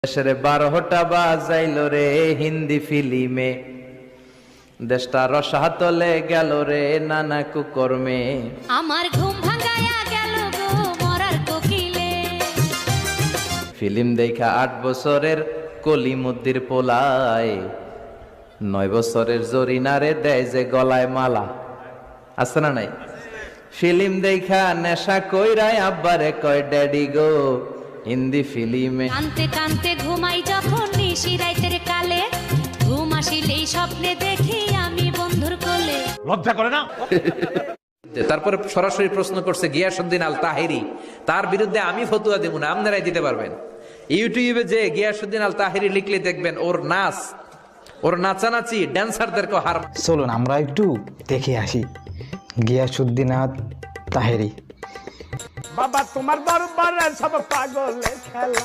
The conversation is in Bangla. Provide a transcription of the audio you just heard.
দেশের 12টা বাজাইলো রে হিন্দি ফিল্মে, দেশটা রসাতলে গেল রে নানা কুকর্মে। আমার ঘুম ভাঙায়া গেল গো মরার কোকিলে। ফিল্ম দেখা 8 বছরের কলিমুদ্দির পোলায়, 9 বছরের জরিনারে দেয় যে গলায় মালা, আছে না নাই? ফিল্ম দেখা নেশা কইরায় আব্বারে কয় ড্যাডি গো হিন্দি ফিল্মে। কানতে কানতে ঘুমাই যখন নিশি রাইতের কালে, ঘুম আসিলেই স্বপ্নে দেখি আমি বন্ধুর কোলে। লজ্জা করে না? তারপরে সরাসরি প্রশ্ন করছে গিয়াসউদ্দিন আল তাহিরি, তার বিরুদ্ধে আমি ফতুয়া দেব না, আপনারাই দিতে পারবেন। ইউটিউবে যে গিয়াসউদ্দিন আল তাহিরি লিখলে দেখবেন ওর নাচ, ওর নাচানাচি ড্যান্সারদেরকে হার। চলুন আমরা একটু দেখে আসি গিয়াসউদ্দিন আল তাহেরি। বাবা তোমার দরবারে সব পাগলের খেলা।